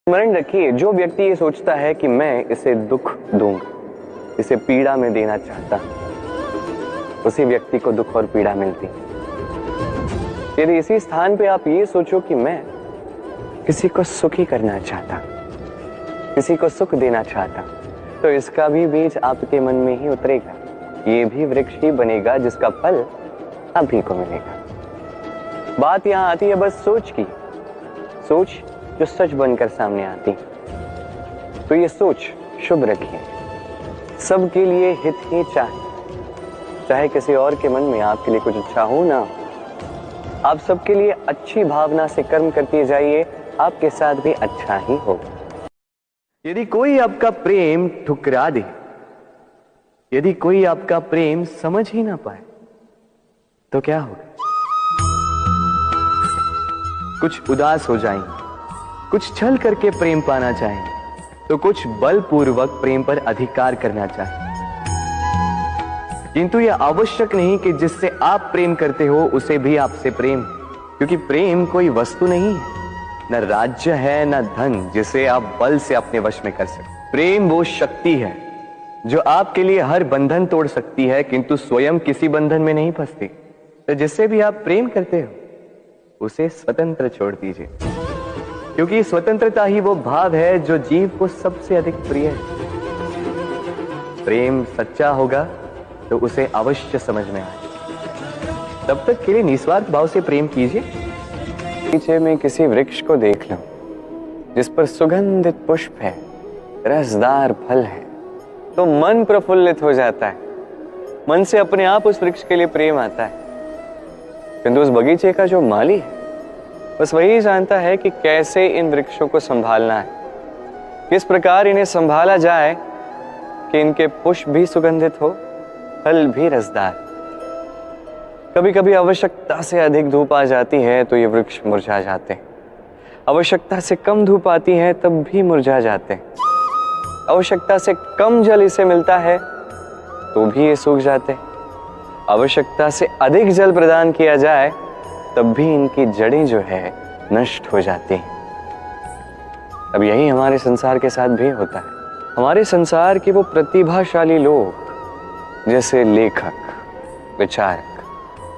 स्मरण रखिए, जो व्यक्ति ये सोचता है कि मैं इसे दुख दूंगा, इसे पीड़ा में देना चाहता, उसी व्यक्ति को दुख और पीड़ा मिलती। यदि इसी स्थान पे आप ये सोचो कि मैं किसी को सुखी करना चाहता, किसी को सुख देना चाहता, तो इसका भी बीज आपके मन में ही उतरेगा, ये भी वृक्ष ही बनेगा जिसका फल अभी को मिलेगा। बात यहां आती है बस सोच की, सोच जो सच बनकर सामने आती। तो ये सोच शुभ रखिए, सबके लिए हित ही चाहे किसी और के मन में आपके लिए कुछ अच्छा हो ना, आप सबके लिए अच्छी भावना से कर्म करते जाइए, आपके साथ भी अच्छा ही होगा। यदि कोई आपका प्रेम ठुकरा दे, यदि कोई आपका प्रेम समझ ही ना पाए, तो क्या होगा? कुछ उदास हो जाएंगे, कुछ छल करके प्रेम पाना चाहेंगे, तो कुछ बलपूर्वक प्रेम पर अधिकार करना चाहेंगे। किंतु यह आवश्यक नहीं कि जिससे आप प्रेम करते हो उसे भी आपसे प्रेम, क्योंकि प्रेम कोई वस्तु नहीं है, न राज्य है न धन जिसे आप बल से अपने वश में कर सकते। प्रेम वो शक्ति है जो आपके लिए हर बंधन तोड़ सकती है, किंतु स्वयं किसी बंधन में नहीं फंसती। तो जिससे भी आप प्रेम करते हो उसे स्वतंत्र छोड़ दीजिए, क्योंकि स्वतंत्रता ही वो भाव है जो जीव को सबसे अधिक प्रिय है। प्रेम सच्चा होगा तो उसे अवश्य समझ में आए। तब तक के लिए निस्वार्थ भाव से प्रेम कीजिए। पीछे में किसी वृक्ष को देख लो जिस पर सुगंधित पुष्प है, रसदार फल है, तो मन प्रफुल्लित हो जाता है, मन से अपने आप उस वृक्ष के लिए प्रेम आता है। किंतु उस बगीचे का जो माली है बस वही जानता है कि कैसे इन वृक्षों को संभालना है, किस प्रकार इन्हें संभाला जाए कि इनके पुष्प भी सुगंधित हो, फल भी रसदार। कभी कभी आवश्यकता से अधिक धूप आ जाती है तो ये वृक्ष मुरझा जाते हैं, आवश्यकता से कम धूप आती है तब भी मुरझा जाते हैं, आवश्यकता से कम जल इसे मिलता है तो भी ये सूख जाते हैं, आवश्यकता से अधिक जल प्रदान किया जाए तब भी इनकी जड़ें जो है नष्ट हो जाती हैं। अब यही हमारे संसार के साथ भी होता है। हमारे संसार के वो प्रतिभाशाली लोग जैसे लेखक, विचारक,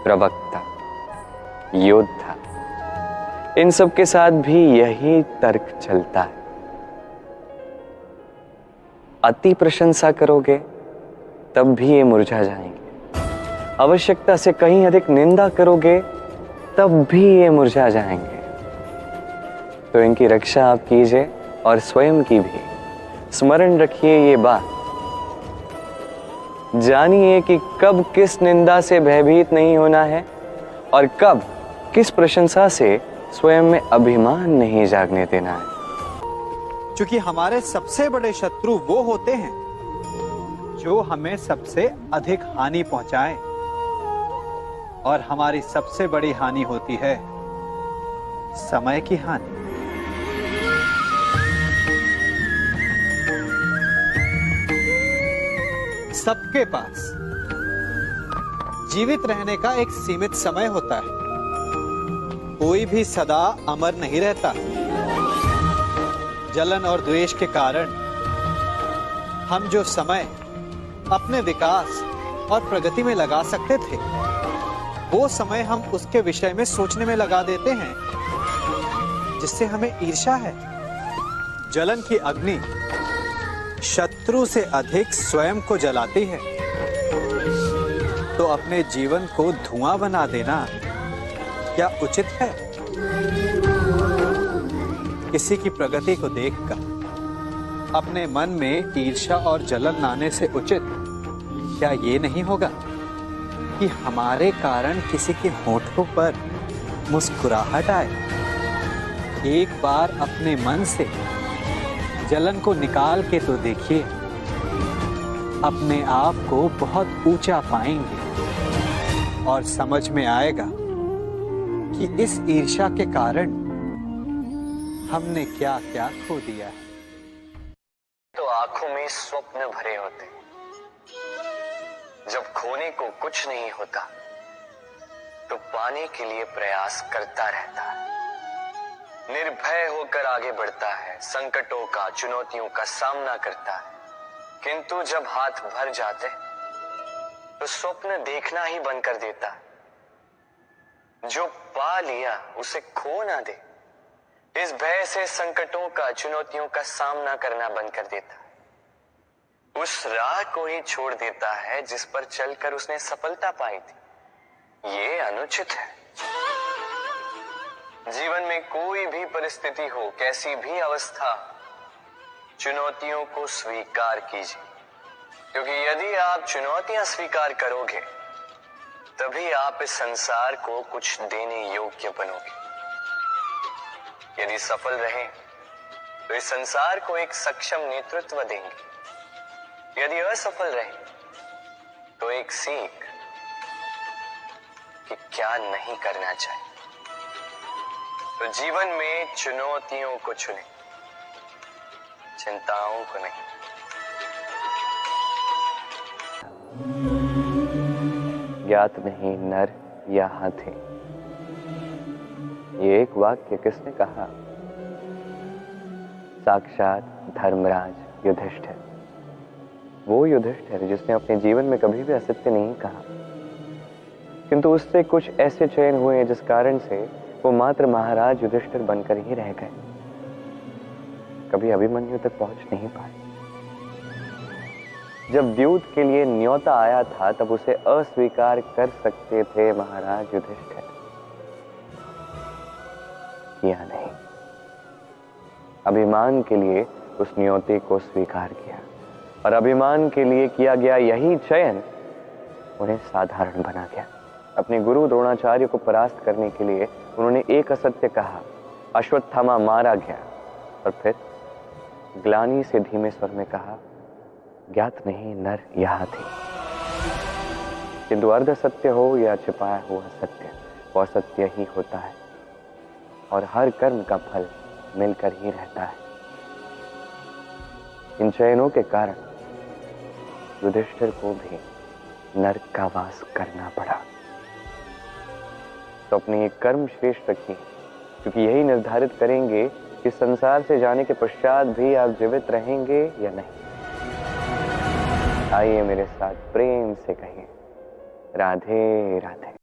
प्रवक्ता, योद्धा, इन सब के साथ भी यही तर्क चलता है। अति प्रशंसा करोगे तब भी ये मुरझा जाएंगे, आवश्यकता से कहीं अधिक निंदा करोगे तब भी ये मुरझा जाएंगे। तो इनकी रक्षा आप कीजिए और स्वयं की भी। स्मरण रखिए ये बात, जानिए कि कब किस निंदा से भयभीत नहीं होना है और कब किस प्रशंसा से स्वयं में अभिमान नहीं जागने देना है। क्योंकि हमारे सबसे बड़े शत्रु वो होते हैं जो हमें सबसे अधिक हानि पहुंचाएं, और हमारी सबसे बड़ी हानि होती है समय की हानि। सबके पास जीवित रहने का एक सीमित समय होता है, कोई भी सदा अमर नहीं रहता। जलन और द्वेष के कारण हम जो समय अपने विकास और प्रगति में लगा सकते थे, वो समय हम उसके विषय में सोचने में लगा देते हैं जिससे हमें ईर्ष्या है। जलन की अग्नि शत्रु से अधिक स्वयं को जलाती है, तो अपने जीवन को धुआं बना देना क्या उचित है? किसी की प्रगति को देखकर अपने मन में ईर्ष्या और जलन लाने से उचित क्या ये नहीं होगा कि हमारे कारण किसी के होठों पर मुस्कुराहट आए? एक बार अपने मन से जलन को निकाल के तो देखिए, अपने आप को बहुत ऊंचा पाएंगे और समझ में आएगा कि इस ईर्ष्या के कारण हमने क्या क्या खो दिया है। तो आंखों में स्वप्न भरे होते, जब खोने को कुछ नहीं होता तो पाने के लिए प्रयास करता रहता है। निर्भय होकर आगे बढ़ता है, संकटों का, चुनौतियों का सामना करता है। किंतु जब हाथ भर जाते तो स्वप्न देखना ही बंद कर देता है। जो पा लिया उसे खो ना दे, इस भय से संकटों का, चुनौतियों का सामना करना बंद कर देता है। उस राह को ही छोड़ देता है जिस पर चलकर उसने सफलता पाई थी। ये अनुचित है। जीवन में कोई भी परिस्थिति हो, कैसी भी अवस्था, चुनौतियों को स्वीकार कीजिए, क्योंकि यदि आप चुनौतियां स्वीकार करोगे तभी आप इस संसार को कुछ देने योग्य बनोगे। यदि सफल रहे तो इस संसार को एक सक्षम नेतृत्व देंगे, यदि असफल रहे तो एक सीख कि क्या नहीं करना चाहिए। तो जीवन में चुनौतियों को चुने, चिंताओं को नहीं। ज्ञात नहीं नर या हाथी, ये एक वाक्य किसने कहा? साक्षात धर्मराज युधिष्ठिर। वो युधिष्ठिर जिसने अपने जीवन में कभी भी असत्य नहीं कहा, किंतु उससे कुछ ऐसे चयन हुए जिस कारण से वो मात्र महाराज युधिष्ठिर बनकर ही रह गए, कभी अभिमन्यु तक पहुंच नहीं पाए। जब द्यूत के लिए न्योता आया था तब उसे अस्वीकार कर सकते थे महाराज युधिष्ठिर, किया नहीं। अभिमान के लिए उस न्योते को स्वीकार किया और अभिमान के लिए किया गया यही चयन उन्हें साधारण बना गया। अपने गुरु द्रोणाचार्य को परास्त करने के लिए उन्होंने एक असत्य कहा, अश्वत्थामा मारा गया, और फिर ग्लानि से धीमे स्वर में कहा, ज्ञात नहीं नर या हाथी। किंतु अर्ध सत्य हो या छिपाया हुआ सत्य, वह सत्य ही होता है और हर कर्म का फल मिलकर ही रहता है। इन चयनों के कारण युधिष्ठिर को भी नरक का वास करना पड़ा। तो अपने कर्म श्रेष्ठ रखिए, क्योंकि यही निर्धारित करेंगे कि संसार से जाने के पश्चात भी आप जीवित रहेंगे या नहीं। आइए मेरे साथ प्रेम से कहिए, राधे राधे।